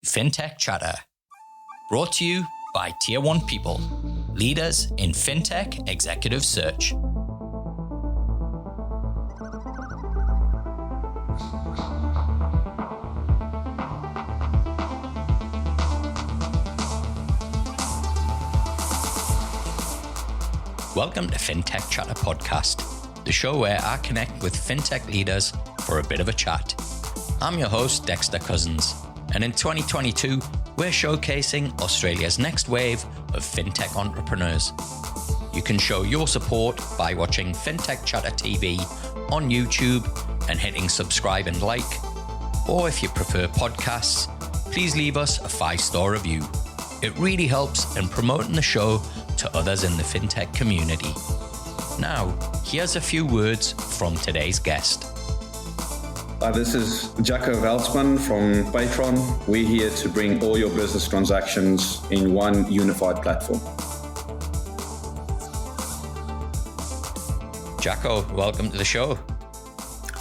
Fintech Chatter. Brought to you by Tier 1 People, leaders in fintech executive search. Welcome to Fintech Chatter Podcast, the show where I connect with fintech leaders for a bit of a chat. I'm your host, Dexter Cousins, and in 2022, we're showcasing Australia's next wave of fintech entrepreneurs. You can show your support by watching Fintech Chatter TV on YouTube and hitting subscribe and like, or if you prefer podcasts, please leave us a 5-star review. It really helps in promoting the show to others in the fintech community. Now, here's a few words from today's guest. This is Jaco Veldsman from Paytron. We're here to bring all your business transactions in one unified platform. Jaco, welcome to the show.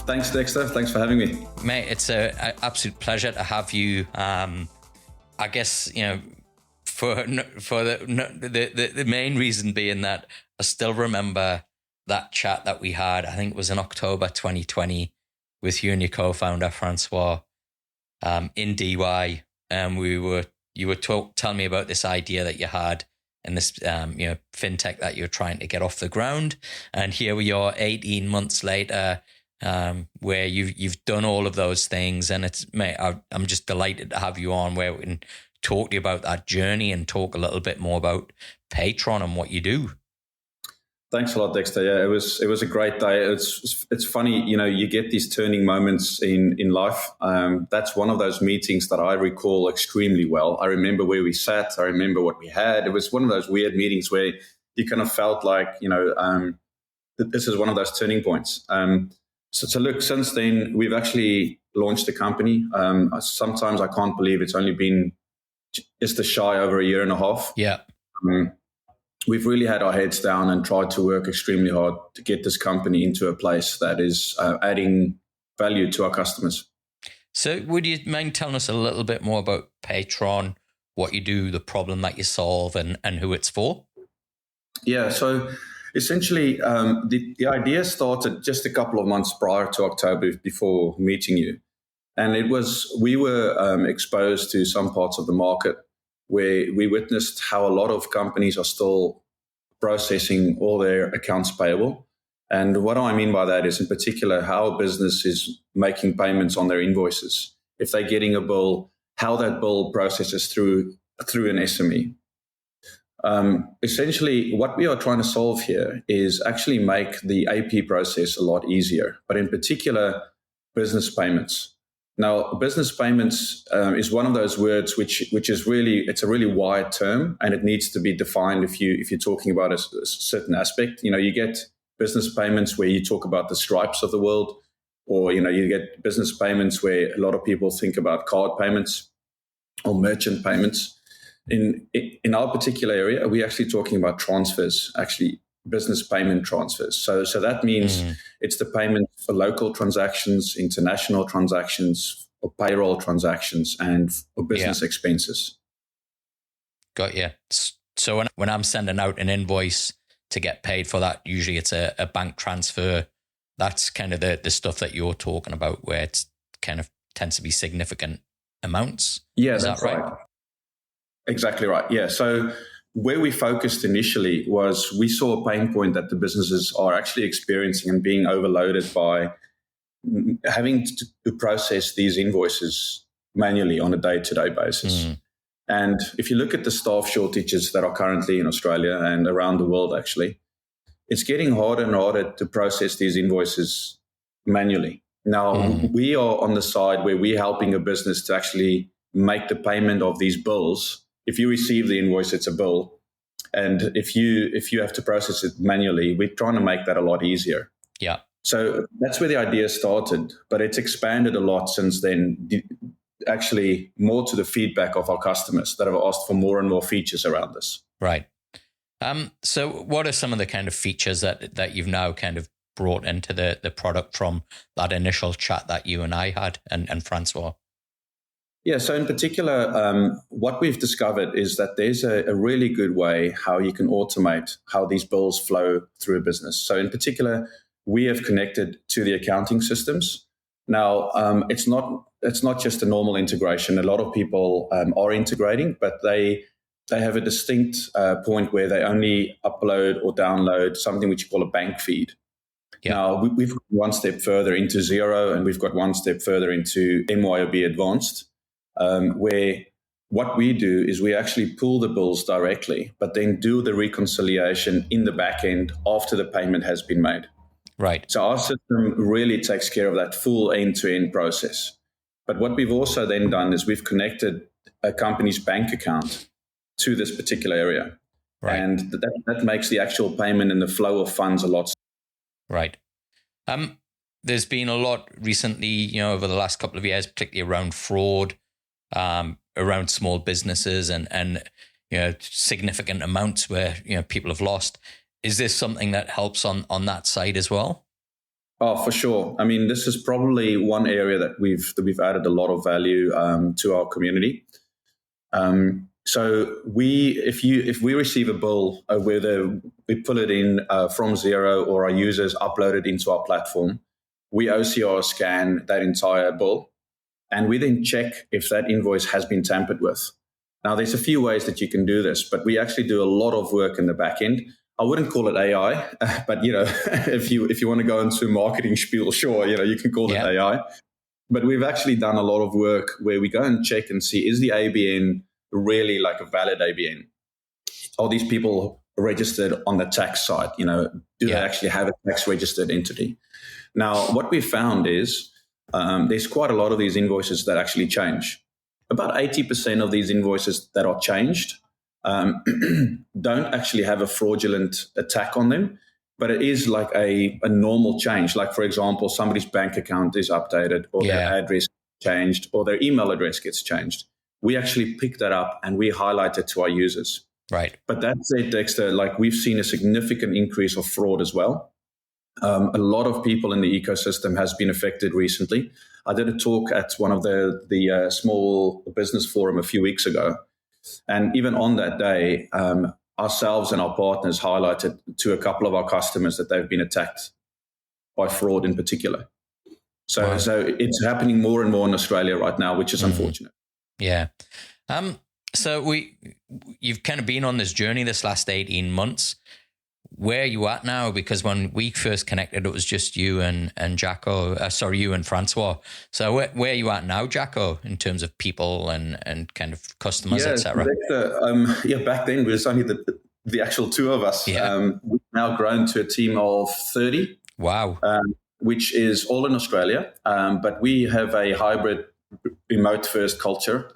Thanks, Dexter. Thanks for having me. Mate, it's an absolute pleasure to have you. I guess, for the main reason being that I still remember that chat that we had. I think it was in October 2020 with you and your co-founder Francois in DY, and you were telling me about this idea that you had and this fintech that you're trying to get off the ground. And here we are, 18 months later, where you've done all of those things, and I'm just delighted to have you on where we can talk to you about that journey and talk a little bit more about Paytron and what you do. Thanks a lot, Dexter. Yeah, it was a great day. It's funny, you get these turning moments in life. That's one of those meetings that I recall extremely well. I remember where we sat. I remember what we had. It was one of those weird meetings where you kind of felt like, this is one of those turning points. So look, since then, we've actually launched a company. Sometimes I can't believe it's only been just a shy over a year and a half. Yeah. We've really had our heads down and tried to work extremely hard to get this company into a place that is adding value to our customers. So would you mind telling us a little bit more about Paytron, what you do, the problem that you solve, and who it's for? Yeah, so essentially the idea started just a couple of months prior to October before meeting you. And we were exposed to some parts of the market where we witnessed how a lot of companies are still processing all their accounts payable. And what do I mean by that is, in particular, how a business is making payments on their invoices. If they're getting a bill, how that bill processes through an SME. Essentially, what we are trying to solve here is actually make the AP process a lot easier, but in particular, business payments. Now, business payments is one of those words which is it's a really wide term, and it needs to be defined if you're talking about a certain aspect. You get business payments where you talk about the Stripes of the world, or you get business payments where a lot of people think about card payments or merchant payments. In our particular area, we're actually talking about transfers, actually business payment transfers. So that means it's the payment for local transactions, international transactions, or payroll transactions, and for business expenses. Got you. So when I'm sending out an invoice to get paid for that, usually it's a bank transfer. That's kind of the stuff that you're talking about, where it's kind of tends to be significant amounts. Yeah, Is that's that right? Exactly right. Yeah. So where we focused initially was we saw a pain point that the businesses are actually experiencing and being overloaded by having to process these invoices manually on a day-to-day basis. And if you look at the staff shortages that are currently in Australia and around the world, actually, it's getting harder and harder to process these invoices manually. Now, we are on the side where we're helping a business to actually make the payment of these bills. If you receive the invoice, it's a bill. And if you have to process it manually, we're trying to make that a lot easier. Yeah. So that's where the idea started, but it's expanded a lot since then, actually more to the feedback of our customers that have asked for more and more features around this. Right. So what are some of the kind of features that you've now kind of brought into the product from that initial chat that you and I had and Francois? Yeah, so in particular, what we've discovered is that there's a really good way how you can automate how these bills flow through a business. So in particular, we have connected to the accounting systems. Now, it's not just a normal integration. A lot of people are integrating, but they have a distinct point where they only upload or download something which you call a bank feed. Yeah. Now, we've got one step further into Xero, and we've got one step further into MYOB Advanced. Where what we do is we actually pull the bills directly, but then do the reconciliation in the back end after the payment has been made. Right. So our system really takes care of that full end-to-end process. But what we've also then done is we've connected a company's bank account to this particular area. Right. And that makes the actual payment and the flow of funds a lot. Right. There's been a lot recently, over the last couple of years, particularly around fraud, around small businesses and significant amounts where people have lost. Is this something that helps on that side as well? Oh, for sure. I mean, this is probably one area that we've added a lot of value to our community. So if we receive a bill, whether we pull it in from Xero or our users upload it into our platform, we OCR scan that entire bill. And we then check if that invoice has been tampered with. Now, there's a few ways that you can do this, but we actually do a lot of work in the back end. I wouldn't call it AI, but if you want to go into marketing spiel, sure, you can call it AI. But we've actually done a lot of work where we go and check and see, is the ABN really like a valid ABN? Are these people registered on the tax side? Do they actually have a tax registered entity? Now, what we found is there's quite a lot of these invoices that actually change. About 80% of these invoices that are changed don't actually have a fraudulent attack on them, but it is like a normal change. Like, for example, somebody's bank account is updated or their address changed or their email address gets changed. We actually pick that up and we highlight it to our users. Right. But that said, Dexter, we've seen a significant increase of fraud as well. A lot of people in the ecosystem has been affected recently. I did a talk at one of the small business forum a few weeks ago. And even on that day, ourselves and our partners highlighted to a couple of our customers that they've been attacked by fraud in particular. So it's happening more and more in Australia right now, which is unfortunate. Yeah. So you've kind of been on this journey this last 18 months. Where are you at now? Because when we first connected, it was just you and Jaco. You and Francois. So where are you at now, Jaco, in terms of people and kind of customers, etc.? Back then it was only the actual two of us. Yeah. We've now grown to a team of 30. Wow. Which is all in Australia, but we have a hybrid remote first culture.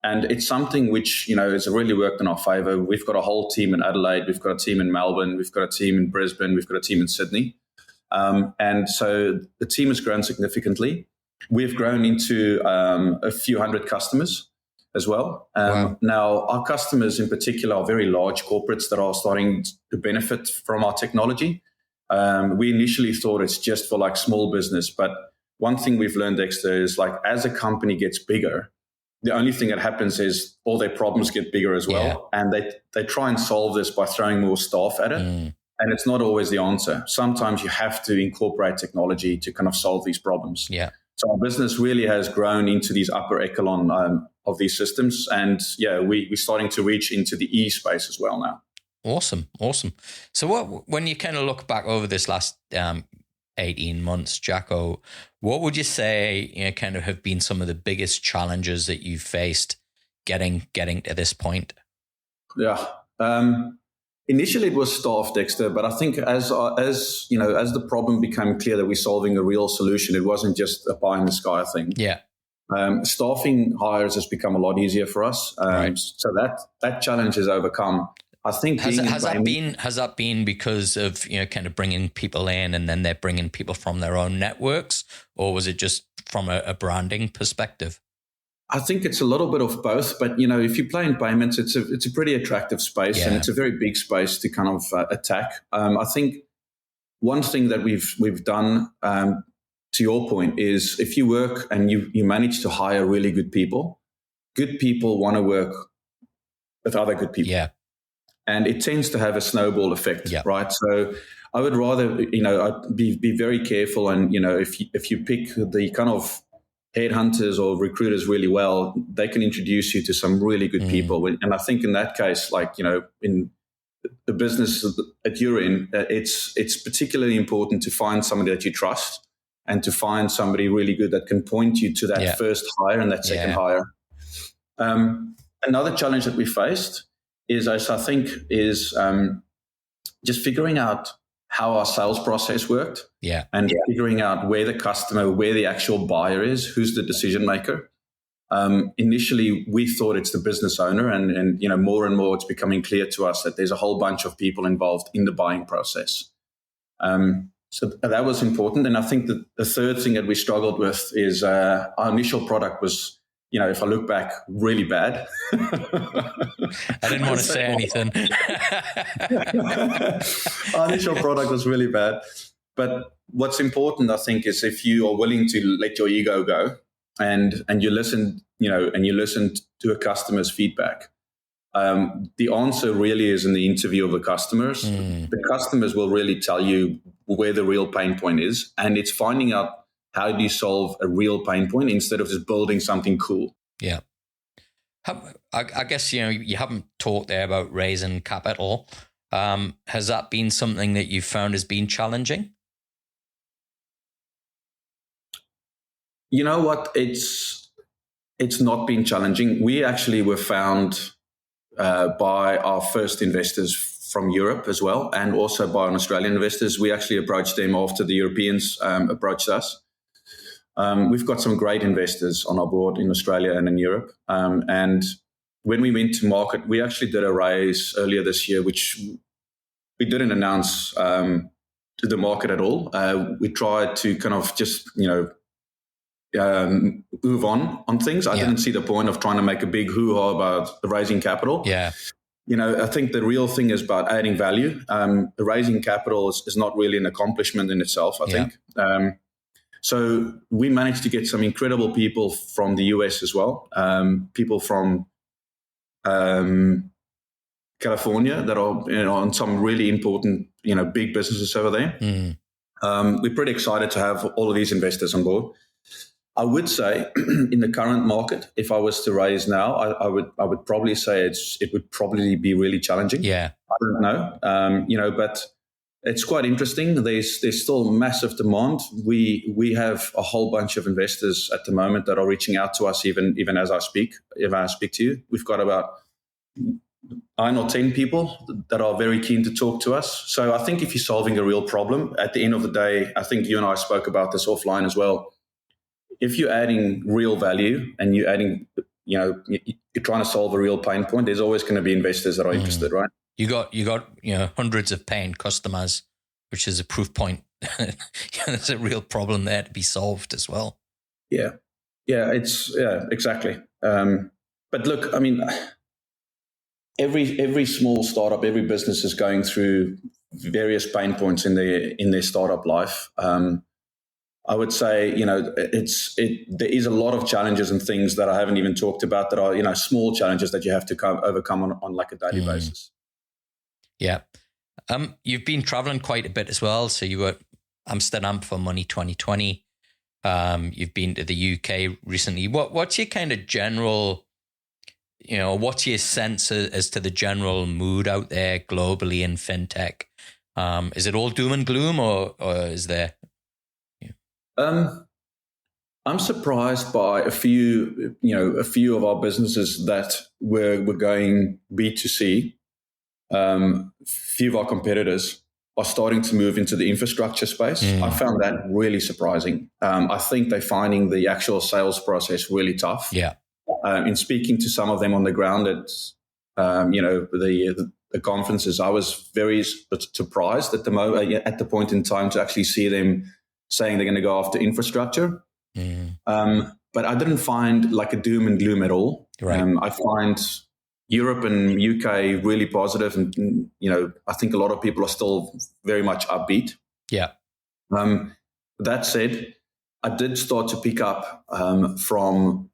And it's something which, has really worked in our favor. We've got a whole team in Adelaide. We've got a team in Melbourne. We've got a team in Brisbane. We've got a team in Sydney. And so the team has grown significantly. We've grown into a few hundred customers as well. Wow. Now, our customers in particular are very large corporates that are starting to benefit from our technology. We initially thought it's just for small business. But one thing we've learned, Dexter, is as a company gets bigger, the only thing that happens is all their problems get bigger as well. Yeah. And they try and solve this by throwing more staff at it. And it's not always the answer. Sometimes you have to incorporate technology to kind of solve these problems. Yeah. So our business really has grown into these upper echelon of these systems. And we're starting to reach into the E space as well now. Awesome. So when you kind of look back over this last 18 months, Jaco, what would you say kind of have been some of the biggest challenges that you've faced getting to this point? Yeah. Initially it was staff, Dexter, but I think as the problem became clear that we're solving a real solution, it wasn't just a pie in the sky thing. Yeah. Staffing hires has become a lot easier for us. Right. So that challenge is overcome. I think has that been because of kind of bringing people in and then they're bringing people from their own networks, or was it just from a branding perspective? I think it's a little bit of both, but if you play in payments, it's a pretty attractive space and it's a very big space to kind of attack. I think one thing that we've done to your point, is if you work and you manage to hire really good people want to work with other good people. Yeah. And it tends to have a snowball effect, Yeah. right? So I would rather, I'd be very careful. And, if you pick the kind of headhunters or recruiters really well, they can introduce you to some really good people. And I think in that case, in the business that you're in, it's particularly important to find somebody that you trust and to find somebody really good that can point you to that first hire and that second hire. Another challenge that we faced is just figuring out how our sales process worked. Yeah. And figuring out where the actual buyer is, who's the decision maker. Initially, we thought it's the business owner, and more and more it's becoming clear to us that there's a whole bunch of people involved in the buying process. So that was important. And I think that the third thing that we struggled with is our initial product was, if I look back, really bad. I didn't want to say anything. Our initial product was really bad. But what's important, I think, is if you are willing to let your ego go and you listen, to a customer's feedback. The answer really is in the interview of the customers. The customers will really tell you where the real pain point is, and it's finding out how do you solve a real pain point instead of just building something cool. Yeah. I guess, you haven't talked there about raising capital. Has that been something that you've found has been challenging? You know what? It's not been challenging. We actually were found by our first investors from Europe as well, and also by Australian investors. We actually approached them after the Europeans approached us. We've got some great investors on our board in Australia and in Europe. And when we went to market, we actually did a raise earlier this year, which we didn't announce to the market at all. We tried to kind of just, move on things. I didn't see the point of trying to make a big hoo-ha about raising capital. Yeah. I think the real thing is about adding value. Raising capital is not really an accomplishment in itself, I think. So we managed to get some incredible people from the US as well, people from California that are on some really important, big businesses over there. We're pretty excited to have all of these investors on board. I would say in the current market, if I was to raise now, I would probably say it would probably be really challenging. Yeah. I don't know, but it's quite interesting. There's still massive demand. We have a whole bunch of investors at the moment that are reaching out to us even as I speak. If I speak to you, we've got about 9 or 10 people that are very keen to talk to us. So I think if you're solving a real problem, at the end of the day, I think you and I spoke about this offline as well. If you're adding real value and you're adding, you're trying to solve a real pain point, there's always going to be investors that are interested, right? You got hundreds of paying customers, which is a proof point. There's a real problem there to be solved as well. Yeah, exactly. But look, I mean, every small startup, every business is going through various pain points in their startup life. I would say, there is a lot of challenges and things that I haven't even talked about that are, small challenges that you have to overcome on like a daily basis. Yeah. You've been traveling quite a bit as well. So you were at Amsterdam for Money 2020. You've been to the UK recently. What's your kind of general, what's your sense as to the general mood out there globally in fintech? Is it all doom and gloom or is there... I'm surprised by a few of our businesses that were going B2C. Few of our competitors are starting to move into the infrastructure space. I found that really surprising. I think they're finding the actual sales process really tough. Yeah. In speaking to some of them on the ground at, the conferences, I was very surprised at the point in time to actually see them saying they're going to go after infrastructure. But I didn't find like a doom and gloom at all. Right. I find Europe and UK really positive, and I think a lot of people are still very much upbeat. Yeah. That said, I did start to pick up from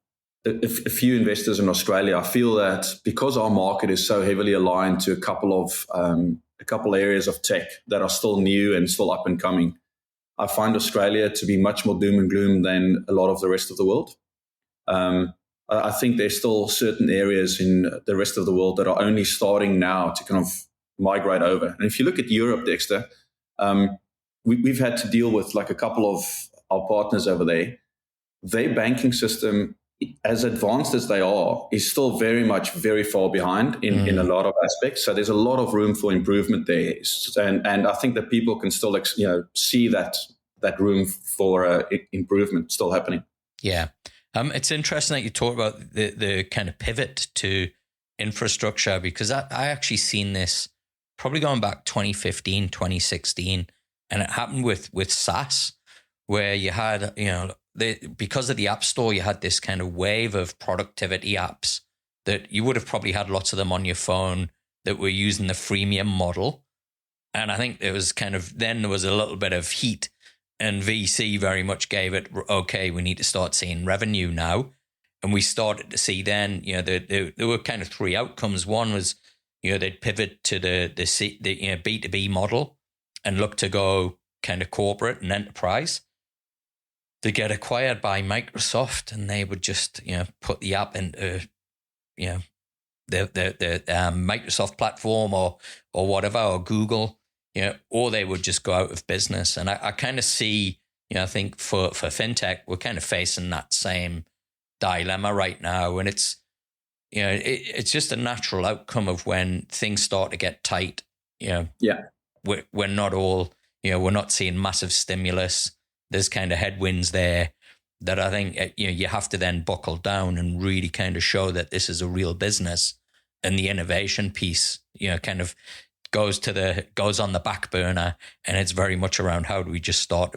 a few investors in Australia. I feel that because our market is so heavily aligned to a couple areas of tech that are still new and still up and coming, I find Australia to be much more doom and gloom than a lot of the rest of the world. I think there's still certain areas in the rest of the world that are only starting now to kind of migrate over. And if you look at Europe, Dexter, we've had to deal with like a couple of our partners over there. Their banking system, as advanced as they are, is still very far behind in a lot of aspects. So there's a lot of room for improvement there. And I think that people can still see that room for improvement still happening. Yeah. It's interesting that you talk about the kind of pivot to infrastructure, because I actually seen this probably going back 2015, 2016, and it happened with SaaS, where you had, because of the App Store, you had this kind of wave of productivity apps that you would have probably had lots of them on your phone that were using the freemium model. And I think it was then there was a little bit of heat, and VC very much gave it, okay, we need to start seeing revenue now. And we started to see then, there were kind of three outcomes. One was, they'd pivot to the B2B model and look to go kind of corporate and enterprise. They get acquired by Microsoft, and they would just, put the app into, the Microsoft platform or whatever, or Google, or they would just go out of business. And I kind of see, I think for fintech, we're kind of facing that same dilemma right now. And it's, it's just a natural outcome of when things start to get tight. We're not all, we're not seeing massive stimulus. There's kind of headwinds there that I think, you have to then buckle down and really kind of show that this is a real business. And the innovation piece, kind of goes on the back burner, and it's very much around how do we just start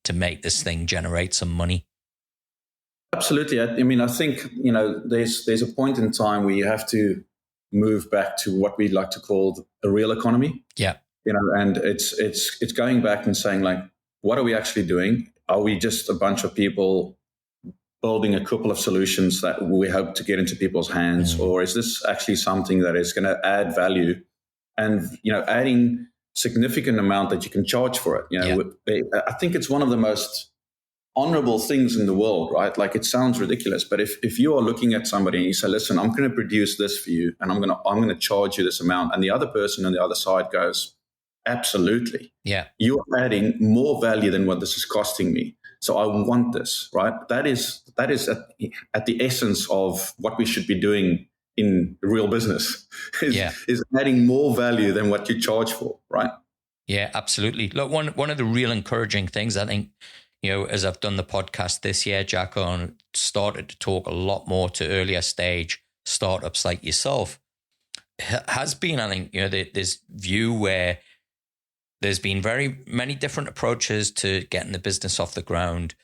to make this thing generate some money. Absolutely. I mean, I think, there's a point in time where you have to move back to what we like to call a real economy. Yeah. And it's going back and saying, like, what are we actually doing? Are we just a bunch of people building a couple of solutions that we hope to get into people's hands? Or is this actually something that is going to add value and, adding significant amount that you can charge for it? I think it's one of the most honorable things in the world, right? Like, it sounds ridiculous, but if you are looking at somebody and you say, listen, I'm going to produce this for you and I'm going to charge you this amount, and the other person on the other side goes, absolutely. Yeah. You're adding more value than what this is costing me. So I want this, right? That is at the essence of what we should be doing in real business is adding more value than what you charge for, right? Yeah, absolutely. Look, one of the real encouraging things, I think, as I've done the podcast this year, Jaco, and started to talk a lot more to earlier stage startups like yourself, has been, I think, this view where there's been very many different approaches to getting the business off the ground,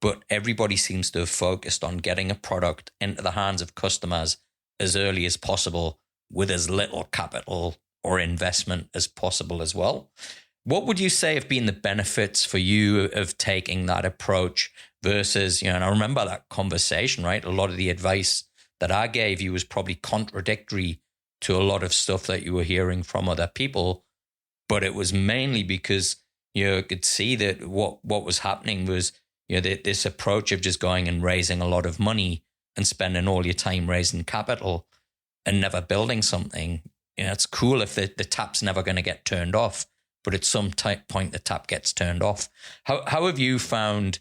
but everybody seems to have focused on getting a product into the hands of customers as early as possible with as little capital or investment as possible as well. What would you say have been the benefits for you of taking that approach versus, and I remember that conversation, right? A lot of the advice that I gave you was probably contradictory to a lot of stuff that you were hearing from other people. But it was mainly because you could see that what was happening was this approach of just going and raising a lot of money and spending all your time raising capital and never building something. It's cool if the tap's never going to get turned off, but at some point the tap gets turned off. How have you found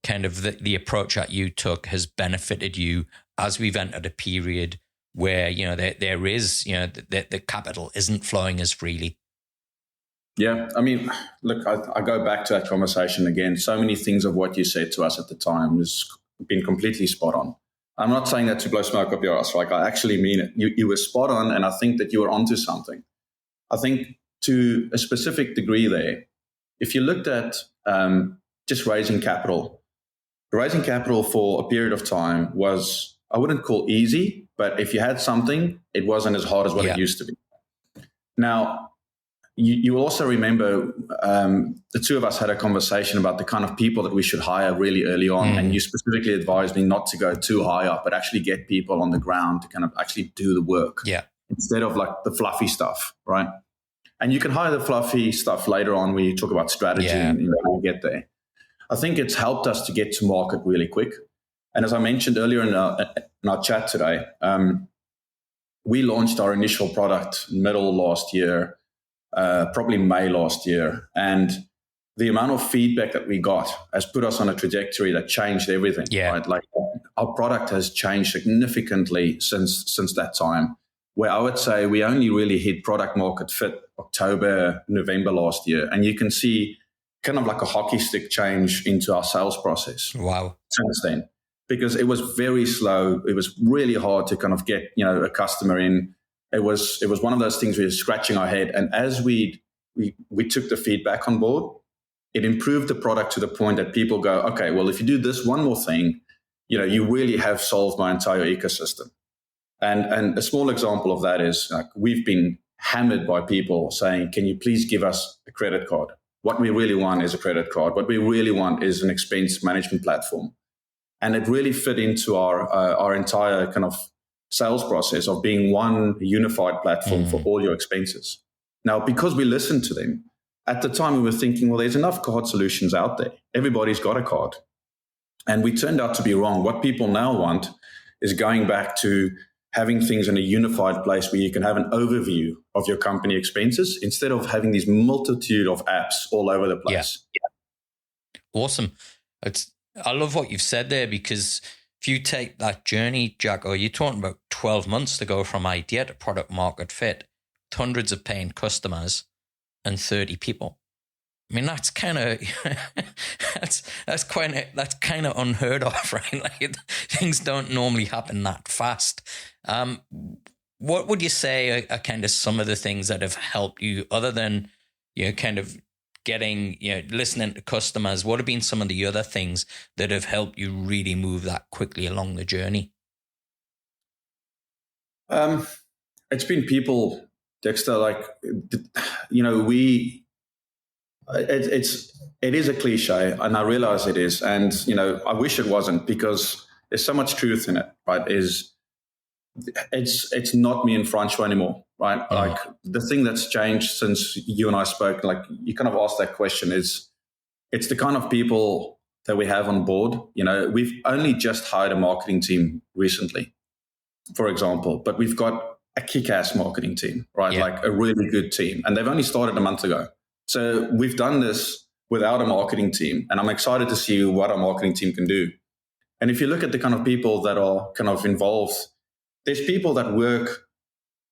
kind of the approach that you took has benefited you as we've entered a period where there is the capital isn't flowing as freely? Yeah, I mean, look, I go back to that conversation again. So many things of what you said to us at the time has been completely spot on. I'm not saying that to blow smoke up your ass, right? I actually mean it. You were spot on, and I think that you were onto something. I think to a specific degree there, if you looked at just raising capital for a period of time was, I wouldn't call easy, but if you had something, it wasn't as hard as what it used to be. Now, you will also remember the two of us had a conversation about the kind of people that we should hire really early on. And you specifically advised me not to go too high up, but actually get people on the ground to kind of actually do the work instead of like the fluffy stuff, right? And you can hire the fluffy stuff later on when you talk about strategy and we'll get there. I think it's helped us to get to market really quick. And as I mentioned earlier in our chat today, we launched our initial product middle last year, probably May last year. And the amount of feedback that we got has put us on a trajectory that changed everything. Right? Like our product has changed significantly since that time, where I would say we only really hit product market fit October, November last year. And you can see kind of like a hockey stick change into our sales process. Wow. Since then, because it was very slow. It was really hard to kind of get, a customer in. It was one of those things we were scratching our head. And as we took the feedback on board, it improved the product to the point that people go, okay, well, if you do this one more thing, you really have solved my entire ecosystem. And a small example of that is like we've been hammered by people saying, can you please give us a credit card? What we really want is a credit card. What we really want is an expense management platform. And it really fit into our entire kind of sales process of being one unified platform for all your expenses. Now, because we listened to them, at the time we were thinking, well, there's enough card solutions out there. Everybody's got a card. And we turned out to be wrong. What people now want is going back to having things in a unified place where you can have an overview of your company expenses instead of having these multitude of apps all over the place. Yeah. Awesome. I love what you've said there, because if you take that journey, Jaco, you're talking about 12 months to go from idea to product market fit, hundreds of paying customers and 30 people. I mean, that's kind of that's kind of unheard of, right? Like things don't normally happen that fast. What would you say are kind of some of the things that have helped you, other than kind of getting listening to customers? What have been some of the other things that have helped you really move that quickly along the journey? It's been people, Dexter. Like it is a cliche, and I realize it is, and I wish it wasn't, because there's so much truth in it, right? It's not me and Francois anymore, right? Like the thing that's changed since you and I spoke, like you kind of asked that question, it's the kind of people that we have on board. We've only just hired a marketing team recently, for example, but we've got a kick-ass marketing team, right? Yeah. Like a really good team, and they've only started a month ago. So we've done this without a marketing team, and I'm excited to see what our marketing team can do. And if you look at the kind of people that are kind of involved, there's people that work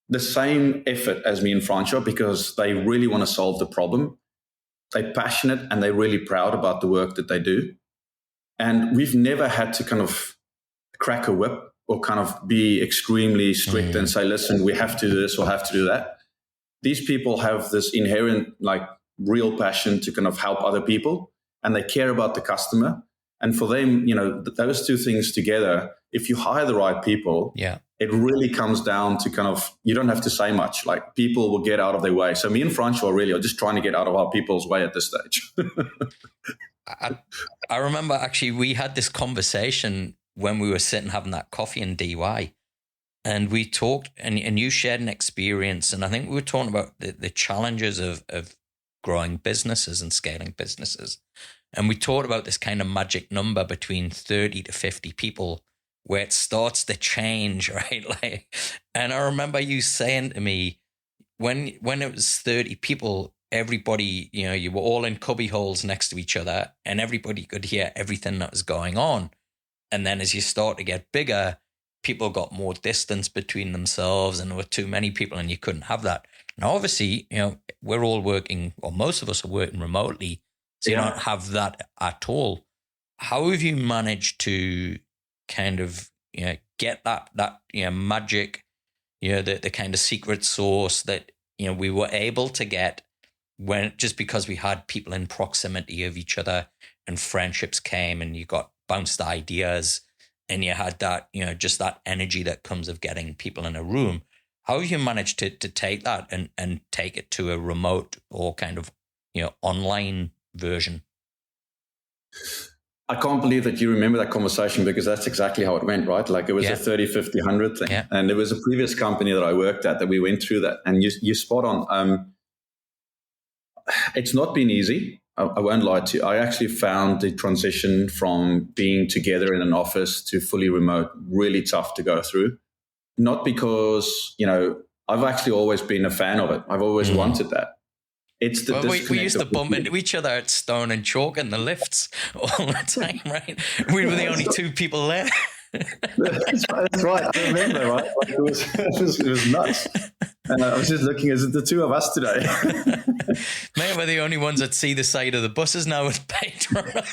the same effort as me and Francois because they really want to solve the problem. They're passionate and they're really proud about the work that they do. And we've never had to kind of crack a whip or kind of be extremely strict and say, listen, we have to do this or have to do that. These people have this inherent, like, real passion to kind of help other people, and they care about the customer. And for them, those two things together, if you hire the right people, it really comes down to kind of, you don't have to say much, like people will get out of their way. So me and Francois really are just trying to get out of our people's way at this stage. I remember actually we had this conversation when we were sitting having that coffee in DY, and we talked and you shared an experience, and I think we were talking about the challenges of growing businesses and scaling businesses. And we talked about this kind of magic number between 30 to 50 people where it starts to change, right? Like, and I remember you saying to me, when it was 30 people, everybody, you were all in cubby holes next to each other and everybody could hear everything that was going on. And then as you start to get bigger, people got more distance between themselves and there were too many people and you couldn't have that. Now, obviously, we're all working, or most of us are working remotely, so you don't have that at all. How have you managed to kind of, get that magic, the kind of secret sauce that, we were able to get just because we had people in proximity of each other and friendships came and you got bounced ideas and you had that, just that energy that comes of getting people in a room. How have you managed to take that and take it to a remote or kind of, online version? I can't believe that you remember that conversation, because that's exactly how it went, right? Like it was a 30, 50, 100 thing. Yeah. And there was a previous company that I worked at that we went through that. And you spot on. It's not been easy. I won't lie to you. I actually found the transition from being together in an office to fully remote really tough to go through. Not because, I've actually always been a fan of it. I've always wanted that. It's the we used to bump into each other at Stone and Chalk in the lifts all the time, right? We were the only two people there. That's right. I remember, right? Like it was nuts. And I was just looking, is it the two of us today? Mate, we're the only ones that see the side of the buses now with Paytron.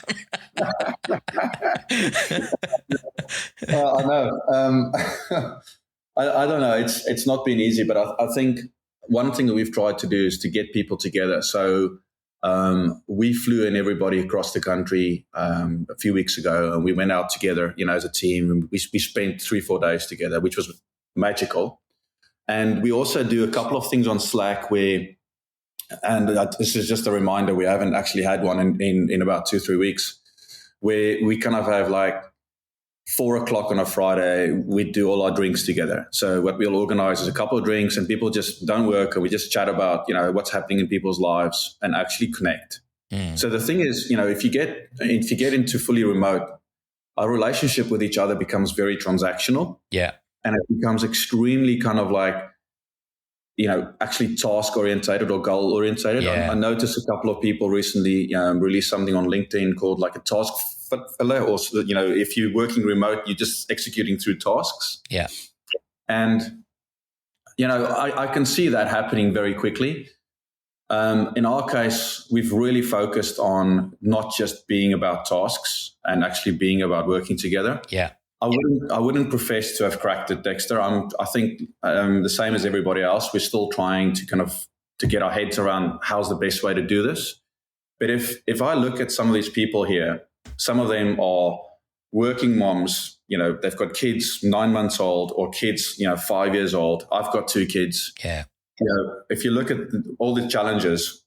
I know. I don't know. It's not been easy, but I think one thing that we've tried to do is to get people together. So we flew in everybody across the country a few weeks ago, and we went out together, as a team, and we spent 3-4 days together, which was magical. And we also do a couple of things on Slack and this is just a reminder, we haven't actually had one in about 2-3 weeks, where we kind of have like 4:00 on a Friday, we do all our drinks together. So what we'll organize is a couple of drinks, and people just don't work, and we just chat about, what's happening in people's lives and actually connect. So the thing is, if you get into fully remote, our relationship with each other becomes very transactional. Yeah. And it becomes extremely kind of like, actually task orientated or goal orientated. Yeah. I noticed a couple of people recently released something on LinkedIn called like a task filler, or, if you're working remote, you're just executing through tasks. Yeah. And, I can see that happening very quickly. In our case, we've really focused on not just being about tasks and actually being about working together. Yeah. I wouldn't profess to have cracked it, Dexter. I think the same as everybody else. We're still trying to get our heads around how's the best way to do this. But if I look at some of these people here, some of them are working moms. They've got kids 9 months old, or kids 5 years old. I've got 2 kids. Yeah. If you look at all the challenges,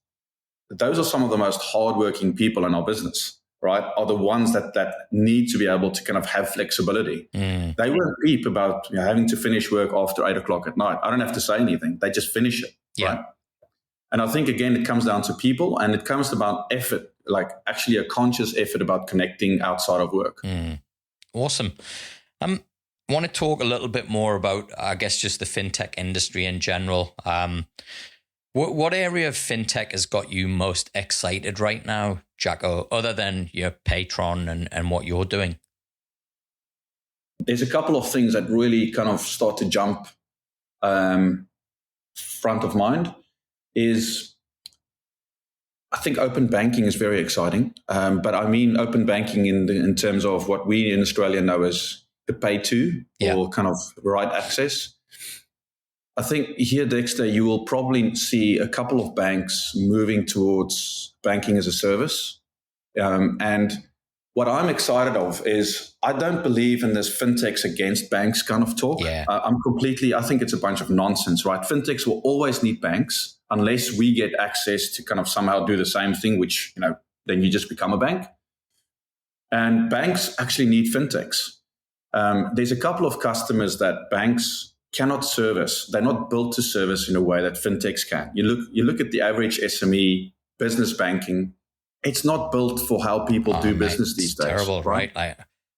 those are some of the most hardworking people in our business. Right, are the ones that need to be able to kind of have flexibility. They won't peep about having to finish work after 8:00 at night. I don't have to say anything. They just finish it. Yeah. Right? And I think, again, it comes down to people, and it comes about effort, like actually a conscious effort about connecting outside of work. Awesome. I want to talk a little bit more about, I guess, just the fintech industry in general. What area of fintech has got you most excited right now, Jaco, other than your Paytron and what you're doing? There's a couple of things that really kind of start to jump front of mind. I think open banking is very exciting, but I mean open banking in terms of what we in Australia know as the pay to, or kind of right access. I think here, Dexter, you will probably see a couple of banks moving towards banking as a service. And what I'm excited of is I don't believe in this fintechs against banks kind of talk. Yeah. I think it's a bunch of nonsense, right? Fintechs will always need banks unless we get access to kind of somehow do the same thing, which, then you just become a bank. And banks actually need fintechs. There's a couple of customers that banks cannot service. They're not built to service in a way that fintechs can. You look at the average SME business banking. It's not built for how people do business these days. Terrible, right?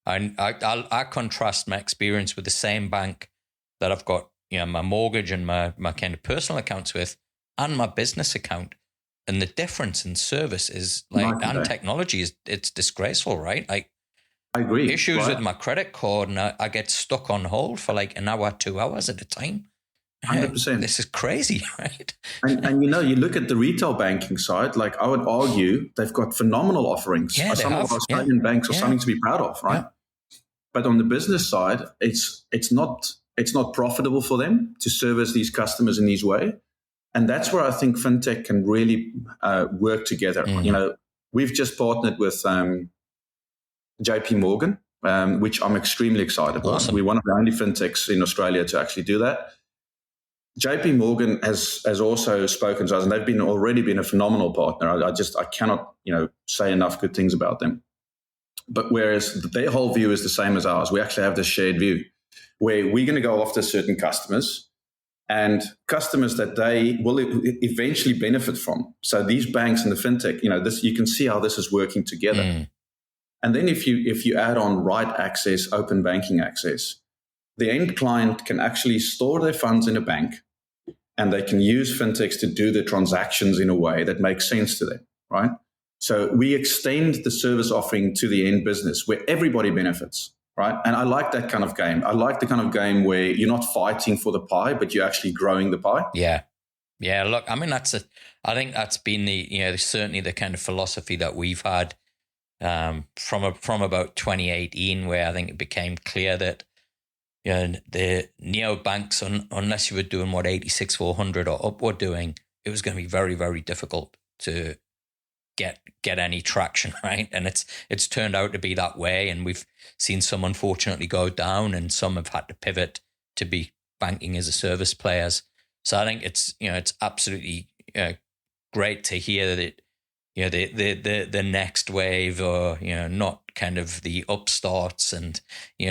I contrast my experience with the same bank that I've got, my mortgage and my kind of personal accounts with, and my business account, and the difference in service is and technology it's disgraceful, right? Like, I agree. Issues with my credit card, and I get stuck on hold for like an hour, 2 hours at a time. 100%. This is crazy, right? And you look at the retail banking side, like I would argue they've got phenomenal offerings. Yeah, some of our Australian banks are something to be proud of, right? Yeah. But on the business side, it's not profitable for them to service these customers in these way. And that's where I think fintech can really work together. We've just partnered with JP Morgan, which I'm extremely excited about. Awesome. We're one of the only fintechs in Australia to actually do that. JP Morgan has also spoken to us, and they've already been a phenomenal partner. I cannot say enough good things about them. But whereas their whole view is the same as ours, we actually have this shared view where we're going to go after certain customers and customers that they will eventually benefit from. So these banks and the fintech, this, you can see how this is working together. Mm. And then if you add on right access, open banking access, the end client can actually store their funds in a bank and they can use fintechs to do the transactions in a way that makes sense to them, right? So we extend the service offering to the end business where everybody benefits, right? And I like that kind of game. I like the kind of game where you're not fighting for the pie, but you're actually growing the pie. Yeah. Yeah. Look, I mean, I think that's been certainly the kind of philosophy that we've had from about 2018, where I think it became clear that the neobanks, unless you were doing what 86,400 or up were doing, it was going to be very, very difficult to get any traction, right? And it's turned out to be that way, and we've seen some unfortunately go down, and some have had to pivot to be banking as a service players. So I think it's absolutely great to hear that the next wave, or not kind of the upstarts and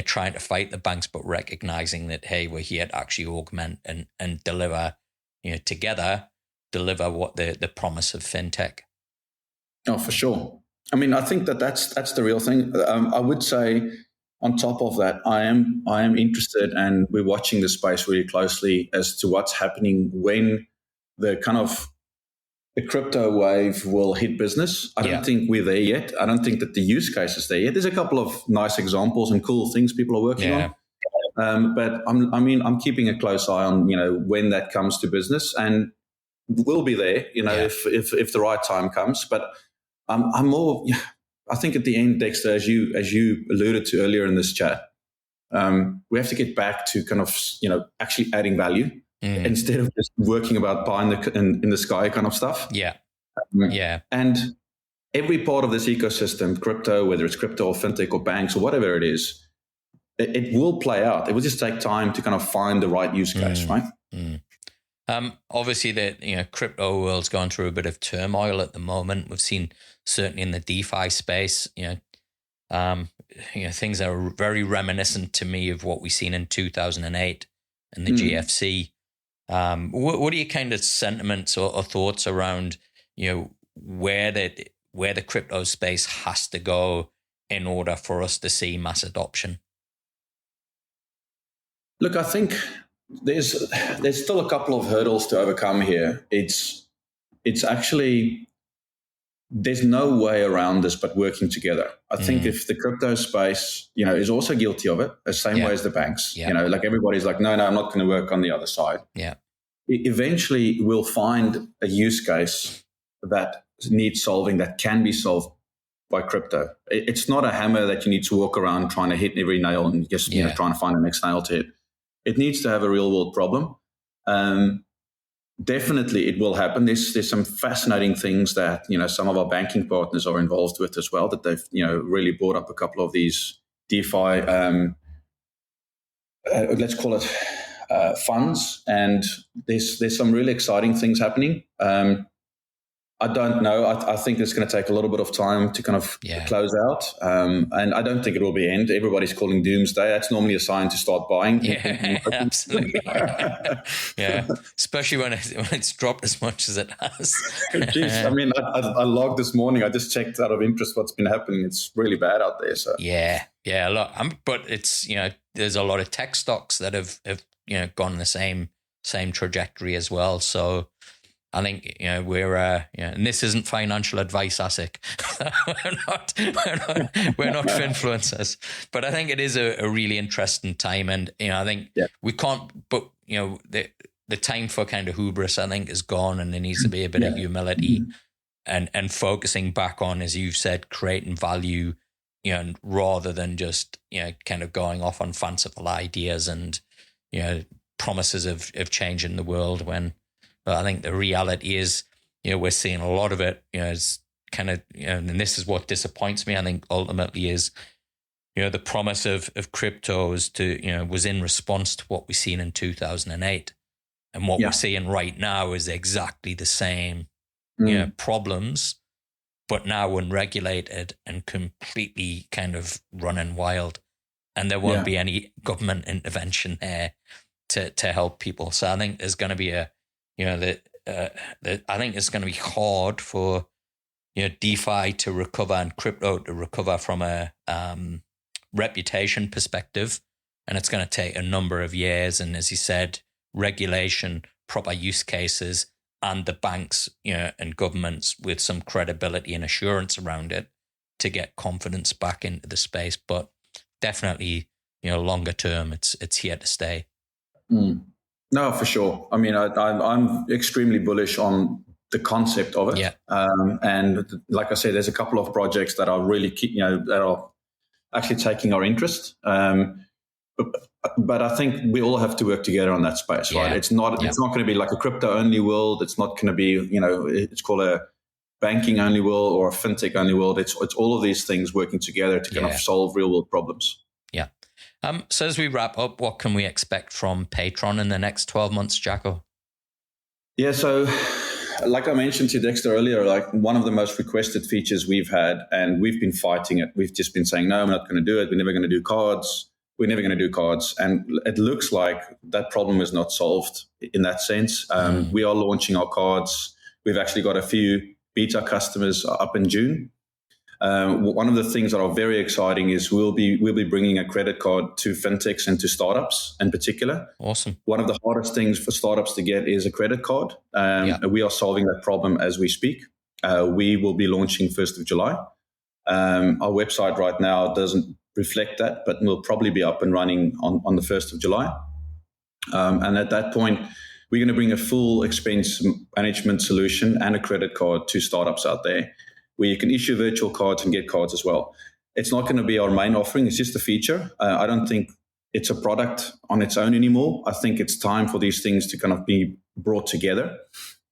trying to fight the banks, but recognizing that, hey, we're here to actually augment and deliver together deliver what the promise of fintech. Oh, for sure. I mean, I think that's the real thing. I would say on top of that, I am interested, and we're watching the space really closely as to what's happening when the crypto wave will hit business. I don't think we're there yet. I don't think that the use case is there yet. There's a couple of nice examples and cool things people are working on. But I'm keeping a close eye on, when that comes to business, and we'll be there, if the right time comes. But I'm more, I think at the end, Dexter, as you alluded to earlier in this chat, we have to get back to kind of, actually adding value instead of just working about pie in the sky kind of stuff. Yeah. And every part of this ecosystem, crypto, whether it's crypto or fintech or banks or whatever it is, it will play out. It will just take time to kind of find the right use case, right? Obviously, the crypto world's gone through a bit of turmoil at the moment. We've seen certainly in the DeFi space, things that are very reminiscent to me of what we've seen in 2008 and the GFC. What are your kind of sentiments or thoughts around where the crypto space has to go in order for us to see mass adoption? Look, I think there's still a couple of hurdles to overcome here. It's actually, there's no way around this but working together. I think if the crypto space, is also guilty of it, the same way as the banks, like everybody's like, no, I'm not going to work on the other side. Yeah. Eventually we'll find a use case that needs solving, that can be solved by crypto. It's not a hammer that you need to walk around trying to hit every nail and just, trying to find the next nail to hit. It needs to have a real world problem. Definitely it will happen. There's some fascinating things that, some of our banking partners are involved with as well, that they've, really brought up a couple of these DeFi, let's call it funds. And there's some really exciting things happening. I don't know. I think it's going to take a little bit of time to kind of close out. And I don't think it will be end. Everybody's calling doomsday. That's normally a sign to start buying. Yeah, absolutely. Especially when it's dropped as much as it has. Jeez, I mean, I logged this morning. I just checked out of interest what's been happening. It's really bad out there. So yeah. Look, but it's there's a lot of tech stocks that have gone the same trajectory as well. So I think we're and this isn't financial advice, ASIC. we're not influencers, but I think it is a really interesting time, and I think we can't. But the time for kind of hubris, I think, is gone, and there needs to be a bit of humility and focusing back on, as you've said, creating value, rather than just kind of going off on fanciful ideas and promises of changing the world when. But I think the reality is, we're seeing a lot of it, is kind of, and this is what disappoints me, I think, ultimately is, the promise of crypto was in response to what we've seen in 2008. And what we're seeing right now is exactly the same problems, but now unregulated and completely kind of running wild. And there won't be any government intervention there to help people. So I think there's going to be I think it's going to be hard for DeFi to recover and crypto to recover from a reputation perspective, and it's going to take a number of years. And as you said, regulation, proper use cases, and the banks, and governments with some credibility and assurance around it to get confidence back into the space. But definitely, longer term, it's here to stay. No, for sure. I mean, I'm extremely bullish on the concept of it. Yeah. And like I said, there's a couple of projects that are really, that are actually taking our interest. But I think we all have to work together on that space, right? It's not going to be like a crypto only world. It's not going to be, it's called a banking only world or a fintech only world. It's all of these things working together to kind of solve real world problems. Yeah. So as we wrap up, what can we expect from Paytron in the next 12 months, Jaco? Yeah, so like I mentioned to Dexter earlier, like one of the most requested features we've had, and we've been fighting it. We've just been saying, no, we're not going to do it. We're never going to do cards. We're never going to do cards. And it looks like that problem is not solved in that sense. We are launching our cards. We've actually got a few beta customers up in June. One of the things that are very exciting is we'll be bringing a credit card to fintechs and to startups in particular. Awesome. One of the hardest things for startups to get is a credit card. We are solving that problem as we speak. We will be launching 1st of July. Our website right now doesn't reflect that, but we'll probably be up and running on the 1st of July. And at that point, we're going to bring a full expense management solution and a credit card to startups out there, where you can issue virtual cards and get cards as well. It's not going to be our main offering. It's just a feature. I don't think it's a product on its own anymore. I think it's time for these things to kind of be brought together.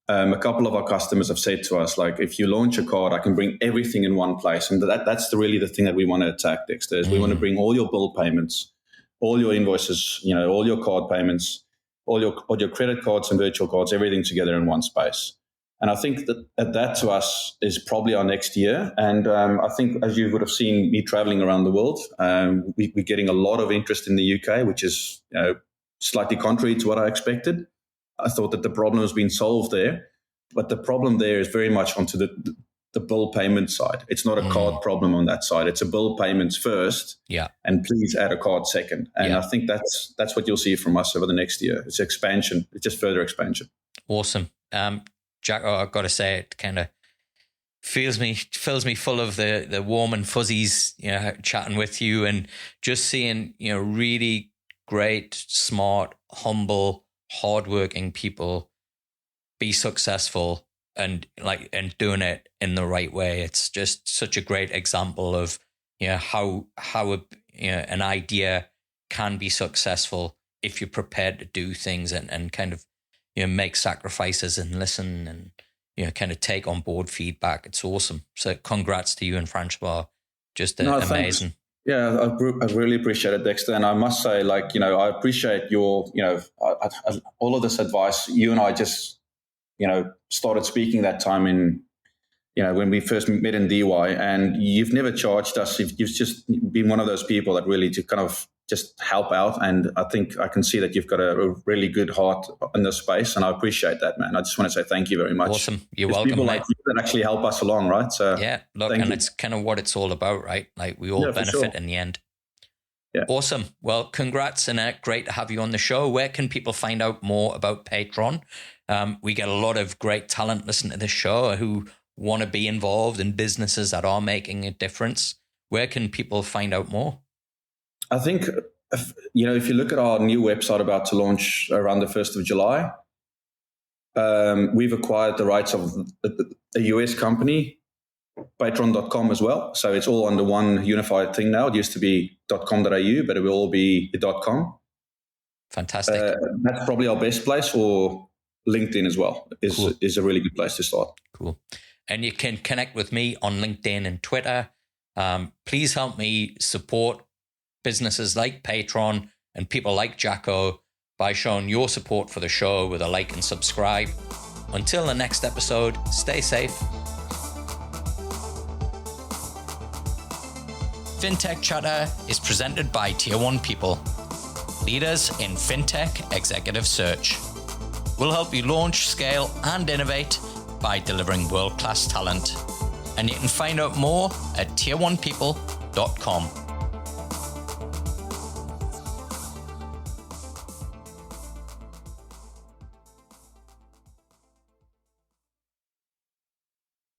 A couple of our customers have said to us, like, if you launch a card, I can bring everything in one place. And that's really the thing that we want to attack, Dexter, is we want to bring all your bill payments, all your invoices, all your card payments, all your credit cards and virtual cards, everything together in one space. And I think that to us is probably our next year. And I think, as you would have seen me traveling around the world, we're getting a lot of interest in the UK, which is slightly contrary to what I expected. I thought that the problem has been solved there, but the problem there is very much onto the bill payment side. It's not a card problem on that side. It's a bill payments first, and please add a card second. And I think that's what you'll see from us over the next year. It's expansion. It's just further expansion. Awesome. Jaco, I've got to say, it kind of fills me full of the warm and fuzzies, chatting with you and just seeing, really great, smart, humble, hardworking people be successful and doing it in the right way. It's just such a great example of how an idea can be successful if you're prepared to do things and kind of make sacrifices and listen and kind of take on board feedback. It's awesome. So congrats to you and Francois. Just amazing. Thanks. Yeah, I really appreciate it, Dexter. And I must say, I appreciate your, all of this advice. You and I just, started speaking that time in, when we first met in DY, and you've never charged us. You've just been one of those people that really to kind of just help out. And I think I can see that you've got a really good heart in this space, and I appreciate that, man. I just want to say thank you very much. Awesome. You're welcome, people mate. like you that actually help us along, right? So yeah, look, and it's kind of what it's all about, right? Like we all benefit in the end. Yeah. Awesome. Well, congrats, and great to have you on the show. Where can people find out more about Paytron? We get a lot of great talent listening to this show who want to be involved in businesses that are making a difference. Where can people find out more? I think, if you look at our new website about to launch around the 1st of July, we've acquired the rights of a US company, Paytron.com as well. So it's all under one unified thing now. It used to be .com.au, but it will all be .com. Fantastic. That's probably our best place, or LinkedIn as well is a really good place to start. Cool. And you can connect with me on LinkedIn and Twitter. Please help me support businesses like Paytron and people like Jaco by showing your support for the show with a like and subscribe. Until the next episode, stay safe. Fintech Chatter is presented by Tier 1 People, leaders in fintech executive search. We'll help you launch, scale, and innovate by delivering world-class talent. And you can find out more at tier1people.com.